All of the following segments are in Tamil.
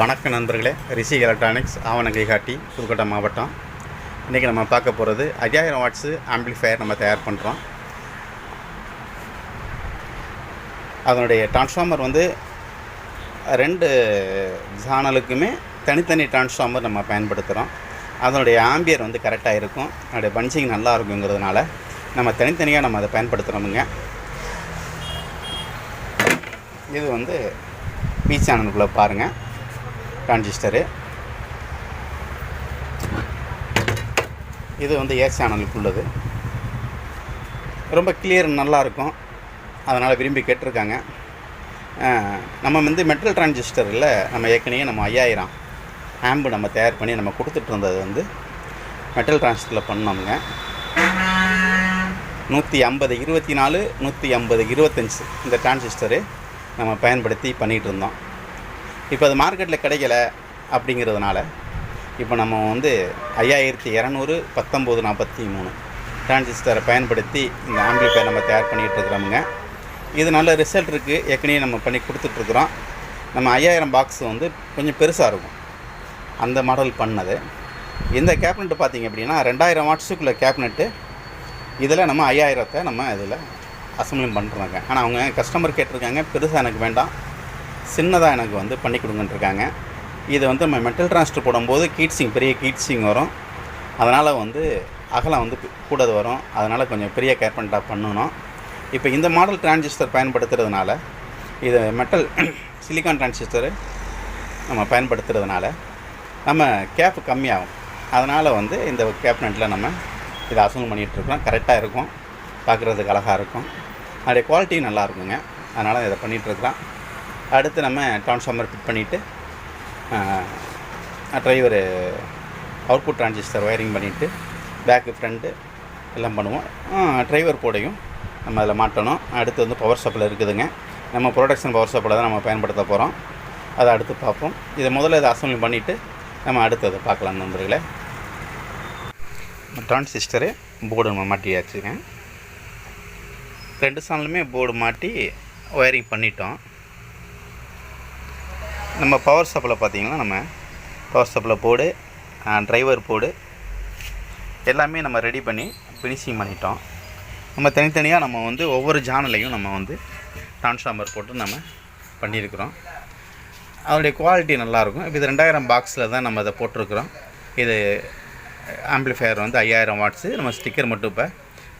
வணக்க நண்பர்களே, ரிஷி எலக்ட்ரானிக்ஸ் ஆவணங்கை காட்டி புதுக்கோட்டை மாவட்டம். இன்றைக்கி நம்ம பார்க்க போகிறது 5000 வாட்ஸு ஆம்பிளிஃபையர் நம்ம தயார் பண்ணுறோம். அதனுடைய டிரான்ஸ்ஃபார்மர் வந்து 2 சேனலுக்குமே தனித்தனி டிரான்ஸ்ஃபார்மர் நம்ம பயன்படுத்துகிறோம். அதனுடைய ஆம்பியர் வந்து கரெக்டாக இருக்கும், அதனுடைய பஞ்சிங் நல்லா இருக்குங்கிறதுனால நம்ம தனித்தனியாக நம்ம அதை பயன்படுத்துகிறோமுங்க. இது வந்து பி சேனலுக்குள்ளே பாருங்கள் டிரான்சிஸ்டரு. இது வந்து ஏ சேனலுக்கு உள்ளது. ரொம்ப கிளியர் நல்லாயிருக்கும், அதனால் விரும்பி கேட்டிருக்காங்க. நம்ம வந்து மெட்டல் டிரான்சிஸ்டரில் நம்ம ஏற்கனவே நம்ம 5000 ஆம்பு நம்ம தயார் பண்ணி நம்ம கொடுத்துட்டு இருந்தது வந்து மெட்டல் டிரான்சிஸ்டரில் பண்ணோமுங்க. 150 24 150 25 இந்த டிரான்சிஸ்டரு நம்ம பயன்படுத்தி பண்ணிகிட்டு இருந்தோம். இப்போ அது மார்க்கெட்டில் கிடைக்கல அப்படிங்கிறதுனால இப்போ நம்ம வந்து 5200 1943 டிரான்சிஸ்டரை பயன்படுத்தி இந்த ஆம்பிளிஃபையர் நம்ம தயார் பண்ணிகிட்டு இருக்கிறோமுங்க. இது நல்ல ரிசல்ட் இருக்குது, ஏற்கனவே நம்ம பண்ணி கொடுத்துட்ருக்குறோம். நம்ம 5000 பாக்ஸ் வந்து கொஞ்சம் பெருசாக இருக்கும், அந்த மாடல் பண்ணது. இந்த கேபினெட்டு பார்த்திங்க அப்படின்னா 2000 வாட்ஸுக்குள்ள கேபினெட்டு. இதில் நம்ம 5000த்தை நம்ம இதில் அசம்பிளிங் பண்ணுறாங்க. ஆனால் அவங்க கஸ்டமர் கேட்டிருக்காங்க, பெருசாக எனக்கு வேண்டாம், சின்னதாக எனக்கு வந்து பண்ணி கொடுங்கன்ட்ருக்காங்க. இதை வந்து நம்ம மெட்டல் டிரான்சிஸ்டர் போடும்போது பெரிய கீட்ஸிங் வரும், அதனால் வந்து அகலம் வந்து கூட வரும், அதனால் கொஞ்சம் பெரிய கேபினெட்டாக பண்ணணும். இப்போ இந்த மாடல் டிரான்சிஸ்டர் பயன்படுத்துறதுனால, இது மெட்டல் சிலிக்கான் டிரான்சிஸ்டரு நம்ம பயன்படுத்துறதுனால நம்ம கேப் கம்மியாகும். அதனால் வந்து இந்த கேபினெட்டில் நம்ம இதை அசம்பிள் பண்ணிகிட்ருக்கோம். கரெக்டாக இருக்கும், பார்க்குறதுக்கு அழகாக இருக்கும், அதோடைய குவாலிட்டி நல்லா இருக்குங்க. அதனால் இதை பண்ணிகிட்ருக்குறோம். அடுத்து நம்ம டிரான்ஸ்ஃபார்மர் ஃபிட் பண்ணிவிட்டு டிரைவர் அவுட்புட் டிரான்சிஸ்டர் ஒயரிங் பண்ணிவிட்டு பேக்கு ஃப்ரண்ட்டு எல்லாம் பண்ணுவோம். டிரைவர் போடையும் நம்ம அதில் மாட்டணும். அடுத்து வந்து பவர் சப்ளை இருக்குதுங்க. நம்ம ப்ரொடக்ஷன் பவர் சப்ளை தான் நம்ம பயன்படுத்த போகிறோம். அதை அடுத்து பார்ப்போம். இதை முதல்ல இதை அசம்பிள் பண்ணிவிட்டு நம்ம அடுத்ததை பார்க்கலாம் நண்பர்களே. டிரான்சிஸ்டரு போர்டு நம்ம மாட்டியாச்சுங்க. 2 சேனலுமே போர்டு மாட்டி ஒயரிங் பண்ணிட்டோம். நம்ம பவர் சப்ளை பார்த்திங்கன்னா நம்ம power supply board, driver board எல்லாமே நம்ம ரெடி பண்ணி ஃபினிஷிங் பண்ணிட்டோம். நம்ம தனித்தனியாக நம்ம வந்து ஒவ்வொரு சேனலையும் நம்ம வந்து டிரான்ஸ்ஃபார்மர் போட்டு நம்ம பண்ணியிருக்கிறோம். அதனுடைய குவாலிட்டி நல்லாயிருக்கும். இப்போ இது 2000 பாக்ஸில் தான் நம்ம அதை போட்டிருக்கிறோம். இது ஆம்பிளிஃபையர் வந்து 5000 வாட்ஸு. நம்ம ஸ்டிக்கர் மட்டும் இப்போ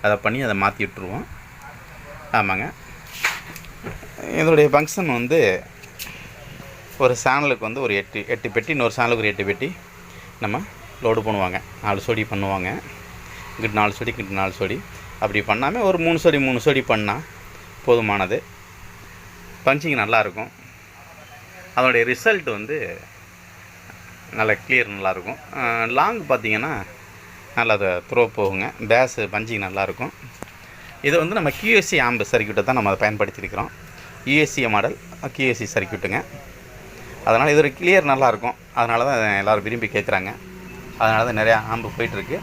அதை பண்ணி அதை மாற்றி விட்டுருவோம். ஆமாங்க, இதனுடைய ஃபங்க்ஷன் வந்து ஒரு சேனலுக்கு வந்து ஒரு 8 பெட்டி, இன்னொரு சேனலுக்கு ஒரு 8 பெட்டி நம்ம லோடு பண்ணுவாங்க. 4 சொடி பண்ணுவாங்க. இங்கிட்டு 4 சொடி, இங்கிட்டு 4 சொடி, அப்படி பண்ணாமல் ஒரு 3 சொடி பண்ணால் போதுமானது. பஞ்சிங் நல்லாயிருக்கும். அதனுடைய ரிசல்ட் வந்து நல்ல கிளியர் நல்லாயிருக்கும். லாங் பார்த்திங்கன்னா நல்லா அதை த்ரோ போகுங்க. பேஸு பஞ்சிங் நல்லாயிருக்கும். இது வந்து நம்ம QSC ஆம்பு சர்க்யூட்டை தான் நம்ம அதை பயன்படுத்தியிருக்கிறோம். USC model QSC சர்க்யூட்டுங்க. அதனால் இது ஒரு கிளியர் நல்லாயிருக்கும். அதனால தான் எல்லோரும் விரும்பி கேட்குறாங்க. அதனால தான் நிறையா ஆம்பு போயிட்டுருக்கு.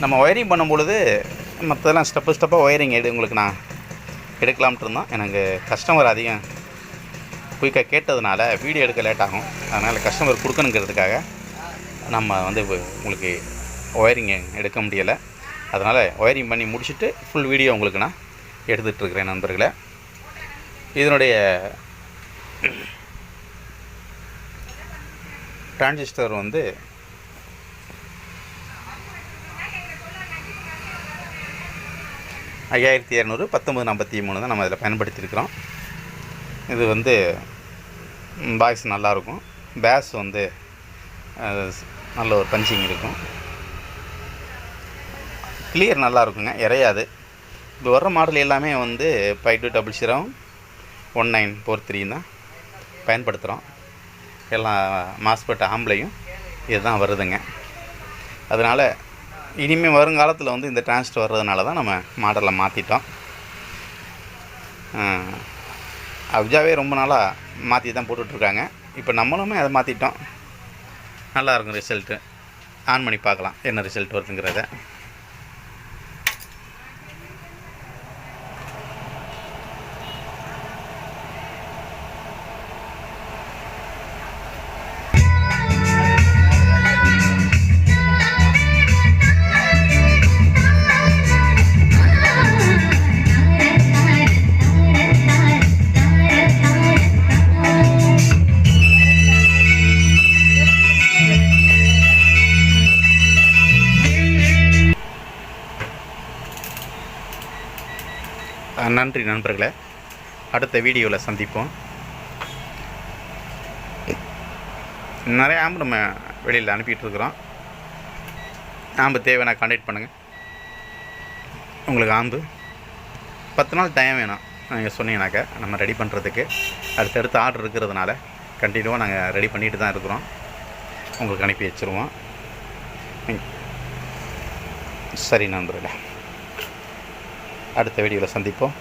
நம்ம ஒயரிங் பண்ணும்பொழுது மற்றதெல்லாம் ஸ்டெப்பாக ஒயரிங் உங்களுக்கு நான் எடுக்கலாம்ட்டு இருந்தோம். எனக்கு கஸ்டமர் அதிகம் குயிக்காக கேட்டதுனால வீடியோ எடுக்க லேட் ஆகும். அதனால் கஸ்டமர் கொடுக்கணுங்கிறதுக்காக நம்ம வந்து உங்களுக்கு ஒயரிங் எடுக்க முடியலை. அதனால் ஒயரிங் பண்ணி முடிச்சுட்டு ஃபுல் வீடியோ உங்களுக்கு நான் எடுத்துகிட்ருக்கிறேன் நண்பர்களே. இதனுடைய டிரான்சிஸ்டர் வந்து 5200 1943 தான் நம்ம இதில் பயன்படுத்தியிருக்கிறோம். இது வந்து பாக்ஸ் நல்லாயிருக்கும். பேஸ் வந்து நல்ல ஒரு பஞ்சிங் இருக்கும். கிளியர் நல்லா இருக்குங்க, இறையாது. இப்போ வர்ற மாடல் எல்லாமே வந்து 5200 1943 தான் பயன்படுத்துகிறோம். எல்லாம் மாஸ்பெட் ஆம்பளையும் இதுதான் வருதுங்க. அதனால் இனிமேல் வருங்காலத்தில் வந்து இந்த டிரான்சிஸ்டர் வர்றதுனால தான் நம்ம மாடலை மாற்றிட்டோம். அப்ஜாவே ரொம்ப நாளாக மாற்றி தான் போட்டுட்ருக்காங்க. இப்போ நம்மளுமே அதை மாற்றிட்டோம். நல்லாயிருக்கும் ரிசல்ட்டு. ஆன் பண்ணி பார்க்கலாம் என்ன ரிசல்ட் வருதுங்கிறத. நன்றி நண்பர்களே. அடுத்த வீடியோவில் சந்திப்போம். நிறைய ஆம்பு நம்ம வெளியில் அனுப்பிட்டுருக்குறோம். ஆம்பு தேவைன்னா கான்டாக்ட் பண்ணுங்கள். உங்களுக்கு ஆம்பு 10 நாள் டைம் வேணும் நீங்கள் சொன்னீங்கன்னாக்கா நம்ம ரெடி பண்ணுறதுக்கு. அடுத்தடுத்து ஆர்டர் இருக்கிறதுனால கண்டினியூவாக நாங்கள் ரெடி பண்ணிட்டு தான் இருக்கிறோம். உங்களுக்கு அனுப்பி வச்சுருவோம். சரி நண்பர்களே, அடுத்த வீடியோவில் சந்திப்போம்.